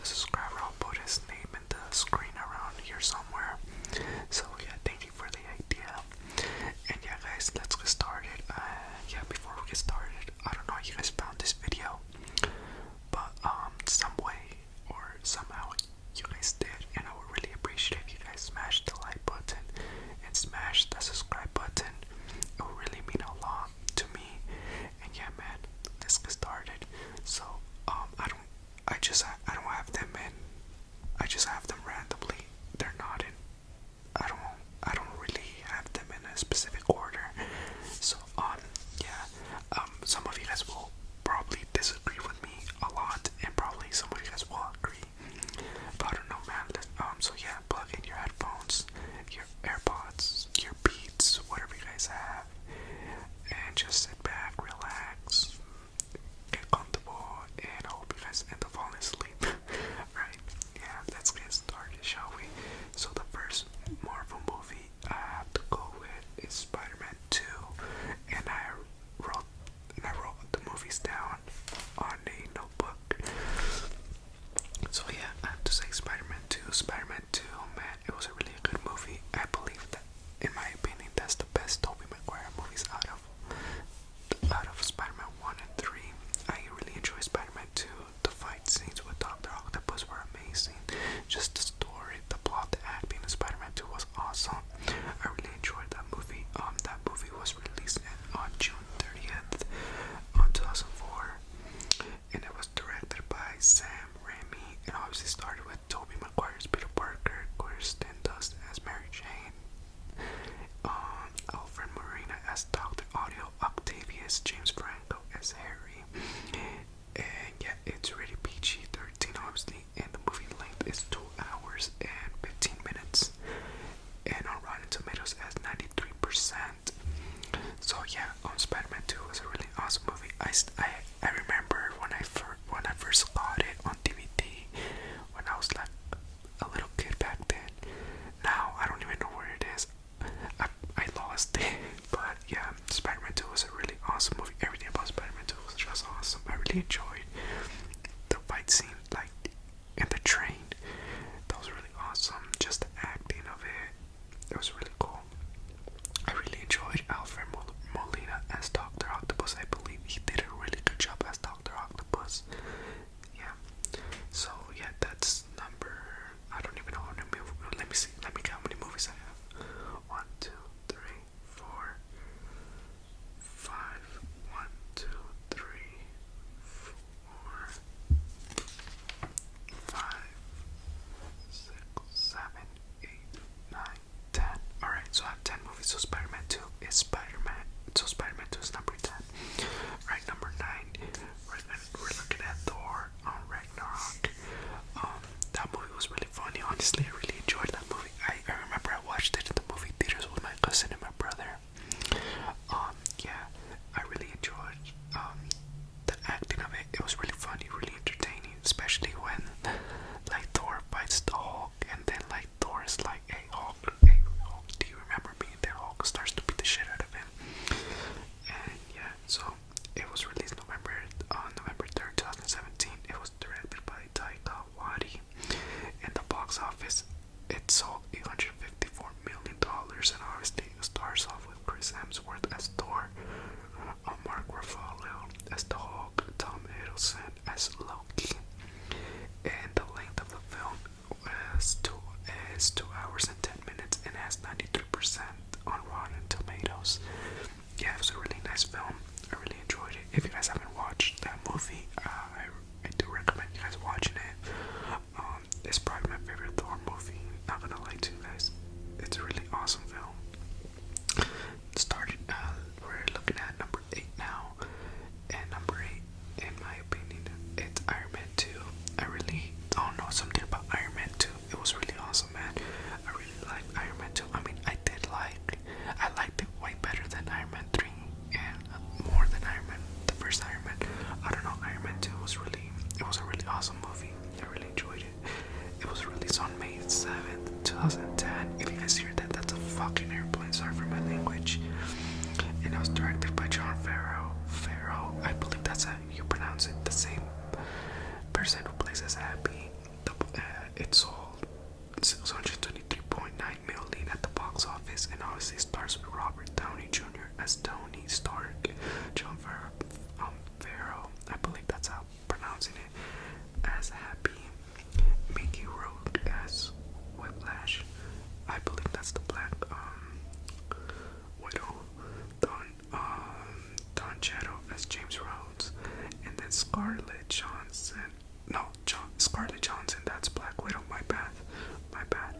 subscriber. I'll put his name in the screen around here somewhere. So yeah, thank you for the idea. And yeah, guys, let's get started. Yeah, before we get started, I don't know how you guys found this video, but some way or somehow you guys did, and I would really appreciate if you guys smash the like button and smash the subscribe button. It would really mean a lot to me. And yeah, man, let's get started. So I don't have them in. I just have them randomly. They're not in. I don't really have them in a specific order. So yeah, some of you guys will probably disagree with me a lot, and probably some of you guys will agree. But I don't know, man. So yeah, plug in your headphones, your AirPods, your Beats, whatever you guys have, and just sit back, relax, get comfortable, and I hope you guys end up falling asleep. Right? Yeah, let's get started, shall we? So the first Marvel movie I have to go with is Spider-Man 2, and I wrote the movies down on a notebook. So yeah, I have to say Spider-Man 2, man, it was a really good movie. I believe that, in my opinion, that's the best Tobey Maguire movies out of Spider-Man 1 and 3. I really enjoyed Spider-Man 2. The fight scenes with Dr. Octopus were amazing. Just the story, the plot, the acting in Spider-Man 2 was awesome. I really enjoyed that movie. That movie was released on June 30th, 2004, and it was directed by Sam Raimi, and obviously started with Tobey Maguire as Peter Parker, Kirsten Dunst as Mary Jane, Alfred Molina as Dr. Otto Octavius, James Franco as Harry, and yeah, it's rated PG-13 obviously, and the movie length is 2 hours and 15 minutes, and on Rotten Tomatoes has 93%. So yeah, Spider-Man 2 was a really awesome movie. I remember when I first got it on DVD when I was like a little kid back then. Now I don't even know where it is. I lost it. But yeah, Spider-Man 2 was a really awesome movie. Everything about Spider-Man 2 was just awesome. I really enjoyed the fight scene, like in the train. That was really awesome. Just the acting of it was really cool. I really enjoyed Alfred Molina as Dr. Octopus. I believe he did a really good job as Dr. Octopus. Yeah. So yeah, that's number. I don't even know how many movies. Let me see. Let me count how many movies I have. 1, 2, 3, 4, 5. 1, 2, 3, 4, 5, 6, 7, 8, 9, 10. Alright, so I have 10 movies. So Spider-Man 2 is Spider-Man. So Spider-Man 2 is number 10. Right, number 9. We're looking at Thor on Ragnarok. That movie was really funny. Honestly, I really enjoyed that movie. I remember I watched it in the movie theaters with my cousin and my brother. Yeah, I really enjoyed the acting of it. It was really funny, really entertaining, especially when like Thor fights the Hulk, and then like Thor is like, hey Hulk, do you remember me? And then Hulk starts to beat the shit out of him. And yeah, so it was released November 3rd, 2017. It was directed by Taika Waititi. In the box office, it sold $854 million, and obviously it starts off with Chris Hemsworth as Thor, Mark Ruffalo as the Hulk, Tom Hiddleston as Loki, and the length of the film is 2 hours and 10 minutes and has 93% on Rotten Tomatoes. Yeah, it was a really nice film. I really enjoyed it. If you guys haven't watched that movie, I do recommend you guys watching it. It's probably my favorite Thor movie. Not gonna lie to you guys, it's a really awesome film. We're looking at number 8 now, and number 8, in my opinion, it's Iron Man 2. I really don't know something about Iron Man 2. It was really awesome, man. I really liked Iron Man 2. I mean, I liked it way better than Scarlett Johansson. No, Scarlett Johansson. That's Black Widow. My bad. My bad.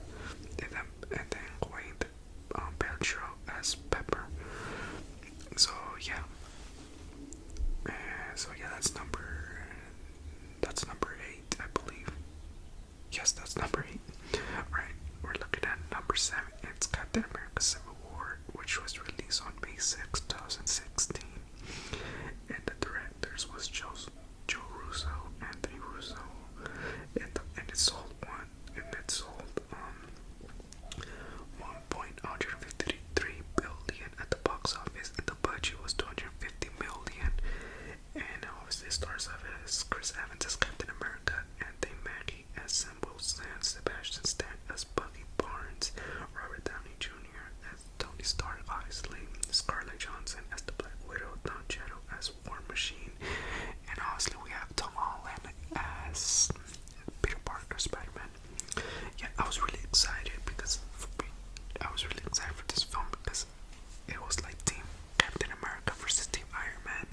And then Gwyneth Paltrow as Pepper. So yeah. That's number 8, I believe. Yes, that's number 8. Alright, we're looking at number 7. It's Captain America Civil War, which was released on May 6, 2016. And the directors was Joe Russo, Anthony Russo. And it sold 1.153 billion at the box office, and the budget was 250 million. And obviously stars of it is Chris Evans as Captain America, Anthony Mackie as Symbol Stan, Sebastian Stan as Bucky Barnes, Robert Downey Jr. as Tony Stark, obviously Scarlett Johansson as the Black Widow, Don Cheadle as War Machine, and obviously we have Tom Holland as Peter Parker, Spider-Man. Yeah, I was really excited for this film because it was like Team Captain America versus Team Iron Man,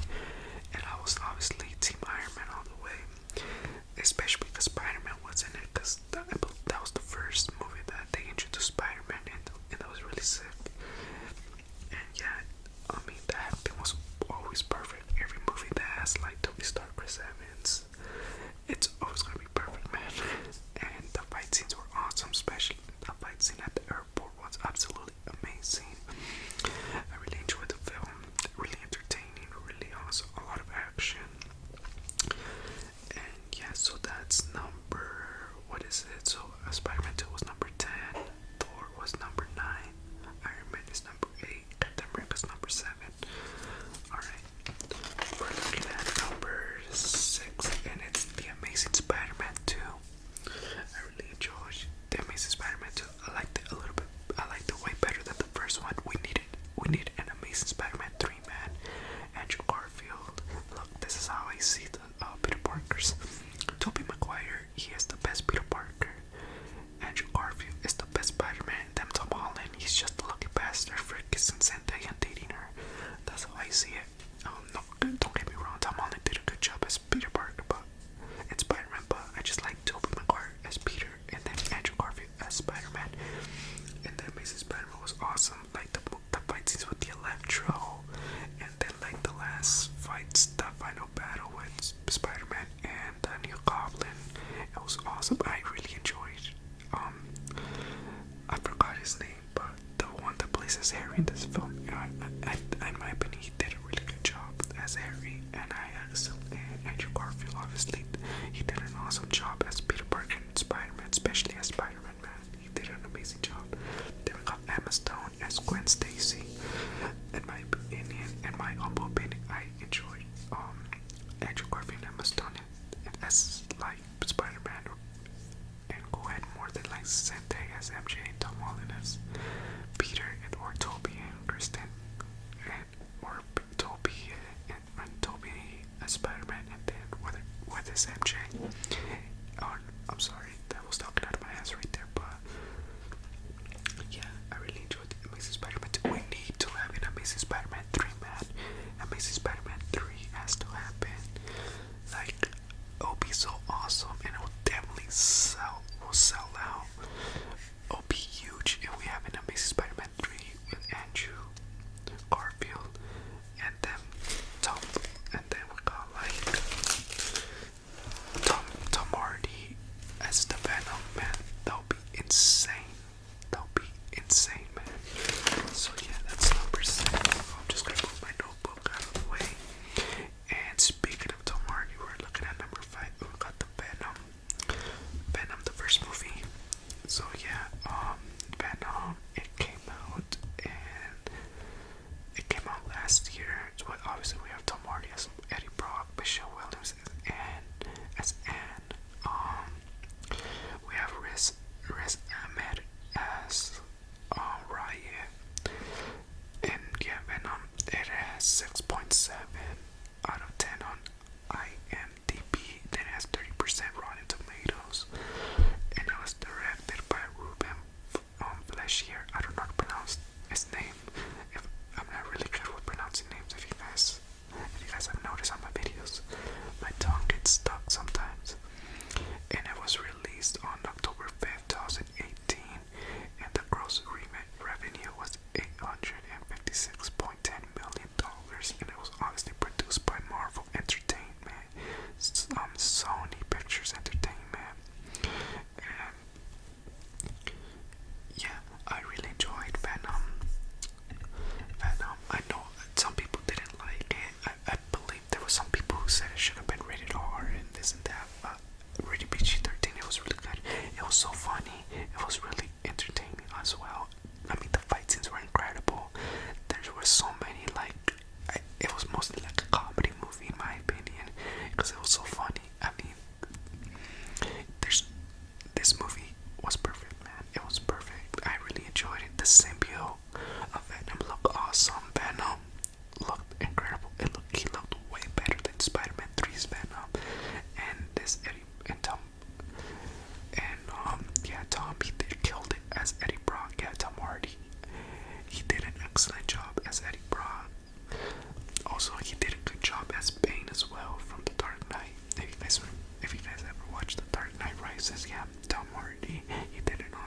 and I was obviously Team Iron Man all the way, especially because Spider-Man was in it, because that was the first movie that they introduced Spider-Man in, and that was really sick. And yeah, I mean, the acting was always perfect. Every movie that has like Tony Stark, Chris Evans, it's always gonna be perfect, man. And the fight scenes were awesome, especially the fight scene at the airport was absolutely amazing. I really enjoyed the film. Really entertaining, really awesome, a lot of action. And yeah, so that's what is it? So Spider-Man 2 was number 10, Thor was number 9, Iron Man is number 8, Captain America's number 7. Alright, we're looking at number 6, and it's The Amazing Spider-Man 2. I really enjoyed The Amazing Spider-Man 2. I liked it a little bit. I liked it way better than the first one. We needed an Amazing Spider-Man 3, man. Andrew Garfield. Look, this is how I see the Peter Parkers. Tobey Maguire, he is the best Peter Parker. Andrew Garfield is the best Spider-Man. Then Tom Holland, he's just a lucky bastard for kissing Zendaya and dating her. That's how I see it. No, don't get me wrong. Tom Holland did a good job as Peter Parker, but it's Spider-Man. But I just like Tobey Maguire as Peter, and then Andrew Garfield as Spider-Man. And the Amazing Spider-Man was awesome. Like the fight scenes with the Electro, and then like the last fights, the final battle with Spider-Man and the new Goblin. It was awesome. I really enjoyed. I forgot his name, but the one that plays as Harry in this film, in my opinion, he did a really good job as Harry. And Andrew Garfield, obviously, he did an awesome job as Peter Parker and Spider-Man, especially as Spider-Man, man. He did an amazing job. Then we got Emma Stone as Gwen Stacy. In my opinion, humble opinion, I enjoyed Andrew Garfield and Emma Stone as like Spider-Man and Gwen more than like Zendaya as MJ and Tom Holland as Peter, or Toby and Kristen, or Toby and Toby as Spider-Man, and then with his MJ. I'm sorry, that was talking out of my ass right there, but yeah, I really enjoyed the Amazing Spider-Man 2. We need to have an Amazing Spider-Man 3, man. Amazing Spider-Man 3 has to happen. Like, it'll be so awesome, and it will definitely sell out. It'll be huge if we have an Amazing Spider-Man 3 with Andrew Garfield, and then we got like Tom Hardy as the Venom, man. That'll be insane. Man. So yeah, that's number 7. I'm just gonna move my notebook out of the way. And speaking of Tom Hardy, we're looking at number 5. We got the Venom, the first movie. So yeah,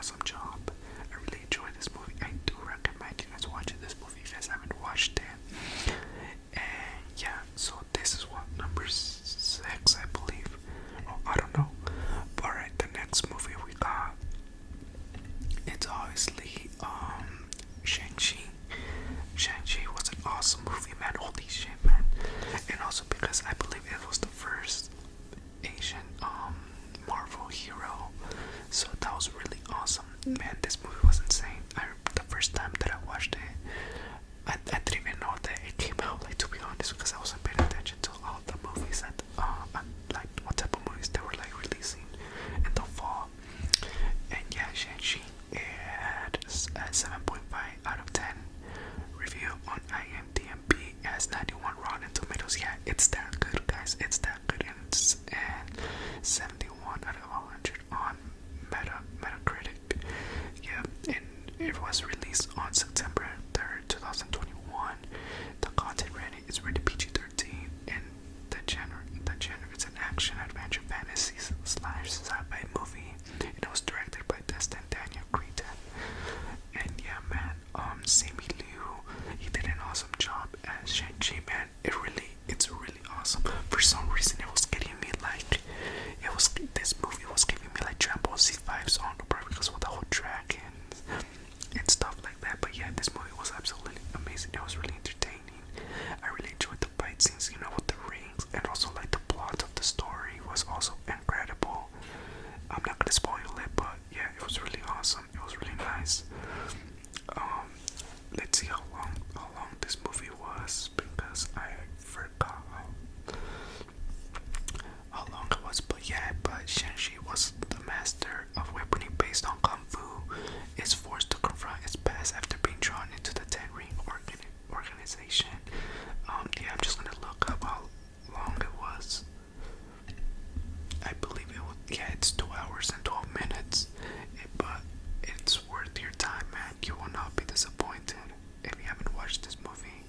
awesome job. I really enjoyed this movie. I do recommend you guys watching this movie if you guys haven't watched it. And yeah, so this is what, number 6, I believe. Oh, I don't know. Alright, the next movie we got, it's obviously Shang-Chi. Shang-Chi was an awesome movie, man. Holy shit, man. And also because I believe it was the first Asian Marvel hero, so that was really awesome, man. This movie was insane. The first time that I watched it, I didn't even know that it came out, like, to be honest, because I wasn't paying attention to all the movies that like what type of movies they were like releasing in the fall. And yeah, Shang-Chi, it had a 7.5 out of 10 review on IMDb. It has 91 Rotten Tomatoes. Yeah, it's that good, guys. It's that good. And 71 out of 100 on Metacritic. Yeah, and it was released on September 3rd, 2021. The content rating is rated PG-13, and the genre it's an action adventure fantasy / sci-fi movie, and it was directed by Destin Daniel Keaton. And yeah, man, Simu Liu, he did an awesome job as Shang-Chi, man. It's really awesome. For some reason, it was getting me like, this movie was giving me like Dragon Ball Z vibes on, probably because of the whole dragons and stuff like that. But yeah, this movie was absolutely amazing. It was really entertaining. I really enjoyed the fight scenes, with the rings, and also like the plot of the story was also incredible. I'm not gonna spoil it, but yeah, it was really awesome. It was really nice. Let's see how long this movie was, because I forgot how long it was. But yeah, Shang-Chi was the master of weaponry based on Kung Fu. Is forced to confront its past after being drawn into the Ten Ring organization. Yeah, I'm just gonna look up how long it was. I believe it was, yeah, it's 2 hours and 12 minutes. But it's worth your time, man. You will not be disappointed if you haven't watched this movie.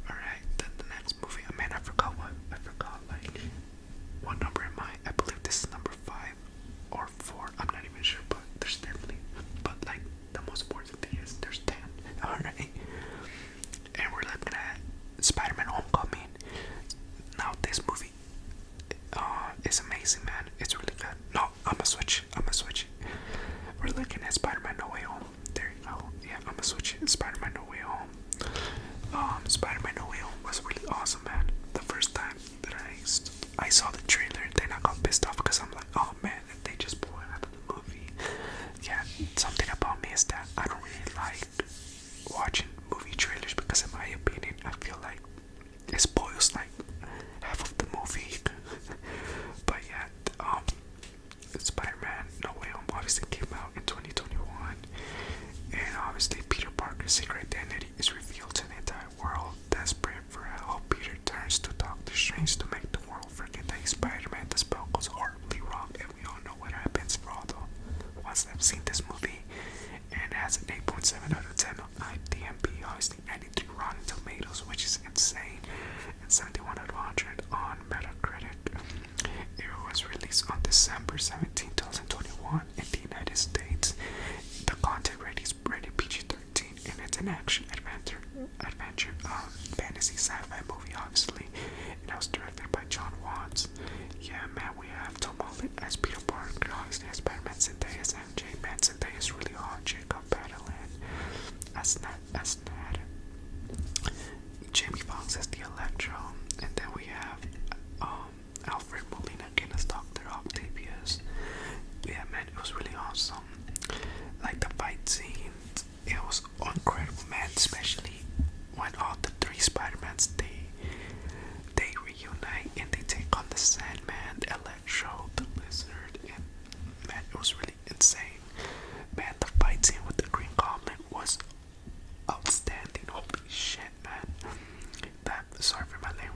Alright, then the next movie, man, I forgot like what number am I? I believe this is number 5 or 4. I'm not even sure, but there's definitely, but like the most important thing is there's 10. Alright, and we're looking at Spider-Man Homecoming. Now this movie is amazing, man. It's really good. No, I'ma switch. We're looking at Spider-Man No Way Home. There you go. Yeah, I'ma switch it. Spider-Man No Way Home. Spider-Man No Way Home was really awesome, man. The first time that I saw the trailer, then I got pissed off because I'm like, oh man, they just pulled it out of the movie. Yeah, something about me is that I don't really like watching movie trailers, because in my opinion, I feel like it spoils like half of the movie. But yeah, Spider-Man No Way Home obviously came out in 2021, and obviously Peter Parker's secret identity is revealed to the entire world. Desperate for help, Peter turns to Doctor Strange to make the world forget that he's Spider-Man. The spell goes horribly wrong, and we all know what happens for all the ones that have seen this movie. And it has an 8.7 out of 10 on IMDb, obviously 93 Rotten Tomatoes, which is insane, and 71 out of 100 on Metacritic. It was released on December 17, 2021 in the United States. The content rating is rated PG-13, and it's an action adventure fantasy sci-fi movie, obviously. And it was directed by John Watts. Yeah, man, we have Tom Holland as Peter Parker, obviously as Spider-Man, Zendaya as MJ. Man, Zendaya is really hot. Jacob Batalon as Ned. Jamie Foxx as the Electro, and then we have Alfred Molina again as Dr. Octavius. Yeah, man, it was really awesome. Like the fight scenes, it was incredible, man. Especially when all the 3 Spider-Mans they reunite and they take on the Sandman, Electro, the Lizard, and man, it was really insane. Man, the fight scene with the Green Goblin was outstanding. Holy shit, man. Sorry for my language.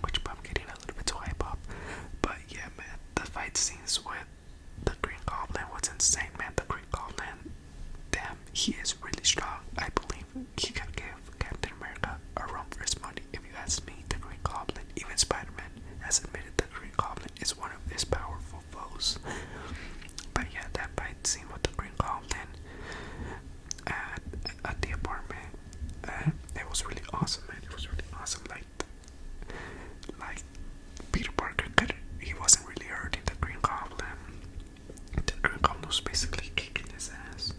was basically kicking his ass.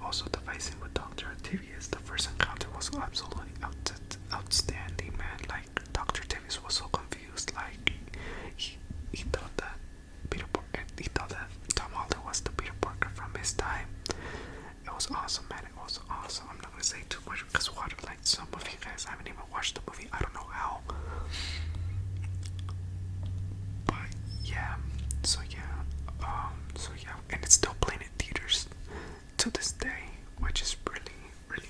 Also, the fight scene with Dr. Octavius, the first encounter was absolutely outstanding, man. Like, Dr. Octavius was so confused. Like, he thought that he thought that Tom Holland was the Peter Parker from his time. It was awesome, man. It was awesome. I'm not gonna say too much because like some of you guys haven't even watched the movie. I don't know how. But yeah, so yeah, and it's still playing in theaters to this day, which is really, really,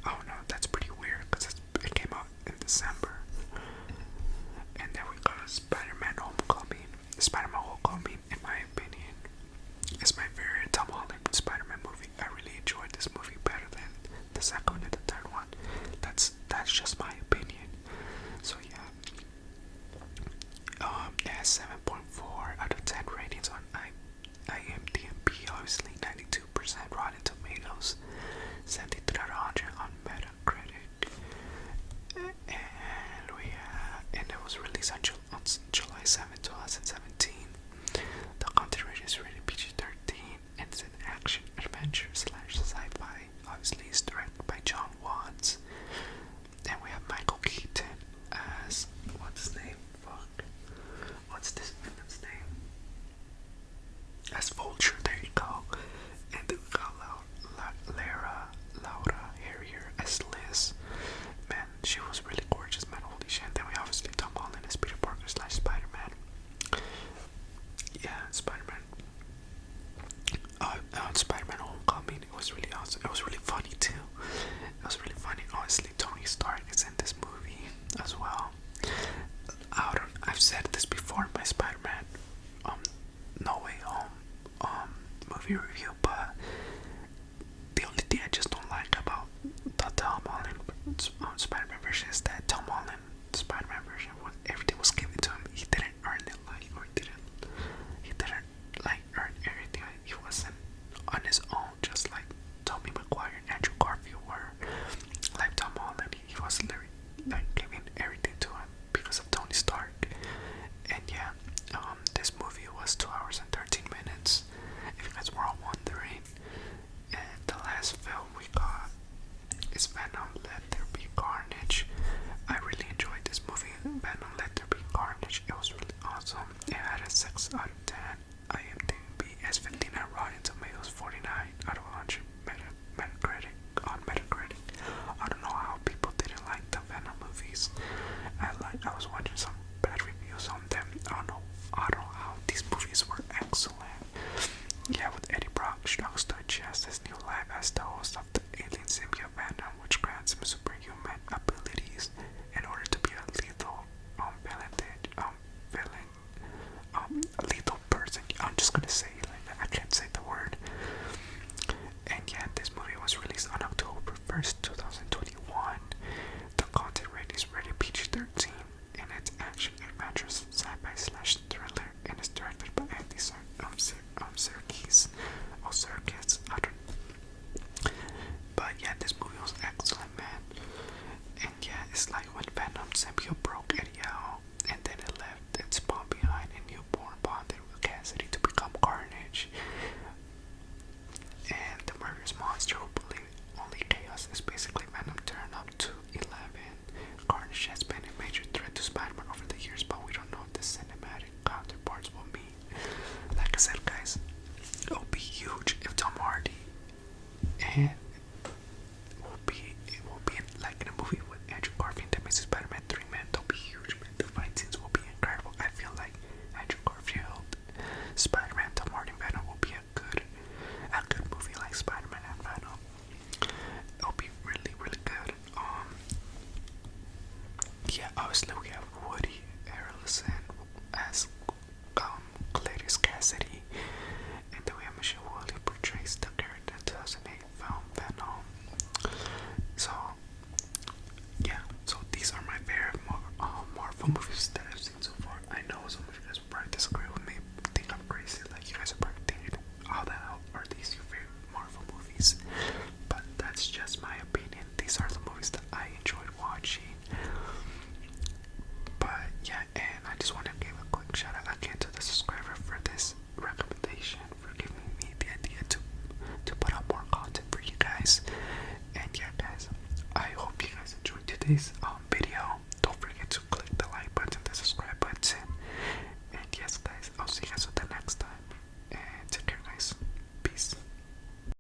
I don't know, that's pretty weird because it came out in December. And then we got Spider-Man Homecoming. Spider-Man Homecoming, in my opinion, is my favorite Tom Holland Spider-Man movie. I really enjoyed this movie better than the second and the third one. That's just my opinion. So yeah. It has 7.4 out of 10 ratings on IMDb, obviously 92% Rotten Tomatoes, 73 out of 100 on Metacritic, and it was released on July 7, 2017. The content rating is rated PG-13, and it's an action adventure / sci-fi. Obviously, it's directed by John Watts. Then we have Michael Keaton as, what's his name? What's this villain's name? As Vulture, there you go. And then we got Laura Harrier as Liz. Man, she was really gorgeous, man. Holy shit. Then we obviously Tom Holland as Peter Parker / Spider-Man. Yeah, Spider-Man. Spider-Man Homecoming. It was really awesome. It was really funny too. It was really funny. Honestly, Tony Stark is in this movie as well. I've said this before in my Spider-Man No Way Home movie review, but the only thing I just don't like about the Tom Holland Spider-Man version is that Tom Holland Spider-Man version, everything was given to him. He didn't earn it, he didn't earn everything. He wasn't on his own, just like Tobey Maguire and Andrew Garfield were. Like Tom Holland, he was literally giving everything to him because of Tony Stark. And yeah, this movie was 2 hours and 13 minutes, if you guys were all wondering. And the last film we got is Venom, Let There Be Carnage. I really enjoyed this movie, Venom, Let There Be Carnage. It was really awesome. It had a 6 out of 10 IMDb, has 59 Rotten Tomatoes, 49 out of 100 Metacritic. I don't know how people didn't like the Venom movies. I was watching some bad reviews on them. I don't know how these movies were excellent. Yeah, with Eddie Brock struggles to adjust his new life as the host of the alien symbiote Venom, which grants him superhuman abilities in order to be a lethal lethal person. I'm just gonna say